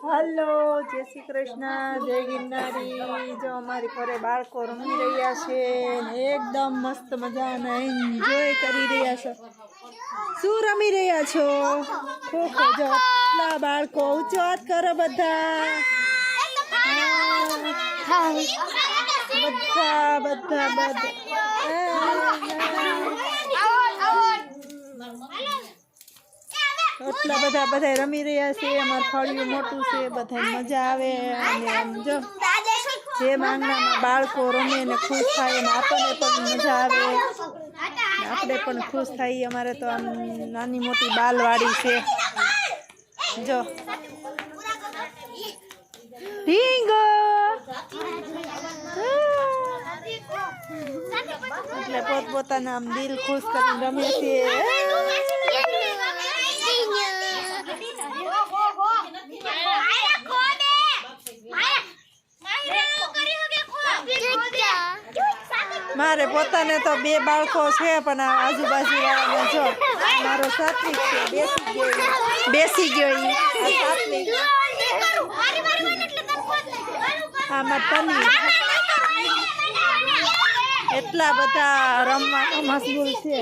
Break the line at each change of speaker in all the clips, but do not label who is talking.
Hello, જય શ્રી કૃષ્ણ, જય ગિરનારી। જો અમારી ઘરે બાળકો રમી રહ્યા છે ને એકદમ મસ્ત મજાના એન્જોય કરી રહ્યા છે। શું રમી રહ્યા છો? ખોખો। જો આટલા બાળકો ઊંચો હાથ કરો બધા, બધા બધા રમી રહ્યા છે। અમારું ફળિયું મોટું છે, બધા મજા આવે અને આમ જો જે આંગણામાં બાળકો રમે ને ખુશ થાય ને આપણને પણ મજા આવે, આપણે પણ ખુશ થઈએ। અમારે તો આમ નાની મોટી બાલવાડી છે। જો ઢીંગો એટલે પોતપોતાના આમ દિલ ખુશ કરીને રમે છે। મારે પોતાને તો 2 બાળકો છે, પણ આજુબાજુ વાળાને જો મારો સાત્વિક છે, બેસી ગયો સાત્વિક, આમાં તની એટલા બધા રમવા મશગુલ છે।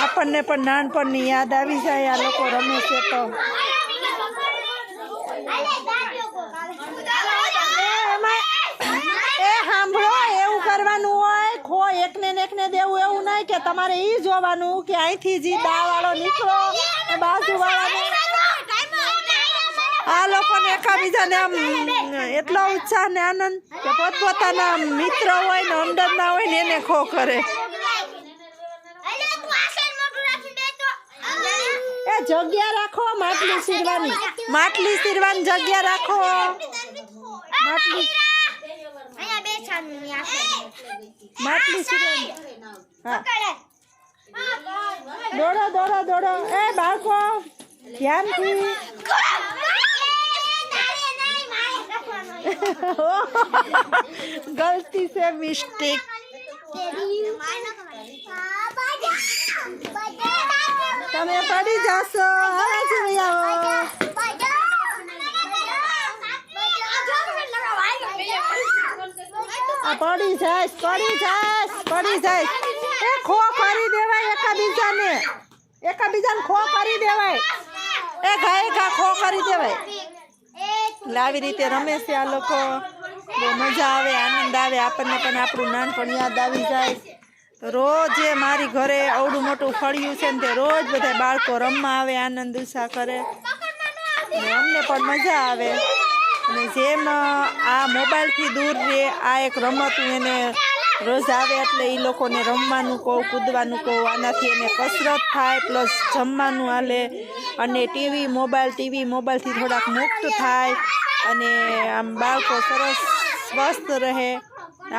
આપણને પણ નાનપણની યાદ આવી જાય, આ લોકો રમે છે તો। સાંભળો, એવું કરવાનું હોય, ખો એકને ને એકને દેવું એવું નહીં કે તમારે ઈ જોવાનું કે અહીંથી જી દાવાળો નીકળો બાજુ વાળાને। આ લોકોને એકાબીજાને આમ એટલો ઉત્સાહ ને આનંદ કે પોતપોતાના મિત્ર હોય ને અંદરના હોય ને એને ખો કરે। એ જગ્યા રાખો, માટલી સીરવાની જગ્યા રાખો, માટલી સીરવાની। હા, દોડો દોડો દોડો, એ બાળકો ધ્યાનથી। गलती से मिस्टेक। તમે પડી જશો, પડી જાય। એ ખો કરી દેવાય, એકાબીજાને ખો કરી દેવાય, એ ઘા ખો કરી દેવાય। આવી રીતે રમે છે આ લોકો, બહુ મજા આવે, આનંદ આવે, આપણને પણ આપણું નાનપણ યાદ આવી જાય। રોજ મારી ઘરે અવડું મોટું ફળિયું છે ને તે રોજ બધા બાળકો રમવા આવે, આનંદ ઉત્સાહ કરે અને અમને પણ મજા આવે। અને જેમ આ મોબાઈલથી દૂર રહે, આ એક રમતું એને રોજ આવે એટલે એ લોકોને રમવાનું કહું, કૂદવાનું કહું, આનાથી એને કસરત થાય પ્લસ જમવાનું હાલે અને ટીવી મોબાઈલથી થોડાક મુક્ત થાય અને આમ બાળકો સરસ સ્વસ્થ રહે।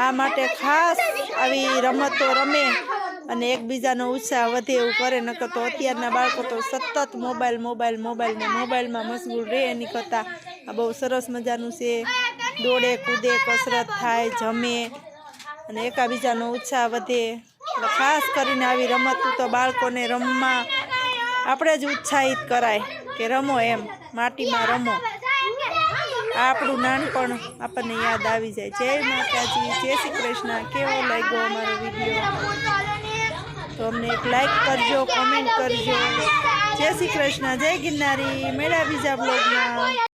આ માટે ખાસ આવી રમતો રમે અને એકબીજાનો ઉત્સાહ વધે એવું કરે। નકર તો અત્યારના બાળકો તો સતત મોબાઈલમાં મશગુલ રહે, એની કરતાં આ બહુ સરસ મજાનું છે। દોડે કૂદે, કસરત થાય, જમે અને એકાબીજાનો ઉત્સાહ વધે। એટલે ખાસ કરીને આવી રમતો તો બાળકોને રમવા આપણે જ ઉત્સાહિત કરાય કે રમો, એમ માટીમાં રમો। આપણું નાનપણ આપણને યાદ આવી જાય। જય માતાજી, જય શ્રી કૃષ્ણ। કેવો લાગ્યો અમારો વિડીયો તો અમને એક લાઈક કરજો, કોમેન્ટ કરજો। જય શ્રી કૃષ્ણ, જય ગિરનારી। મેળા બીજા બ્લોગમાં।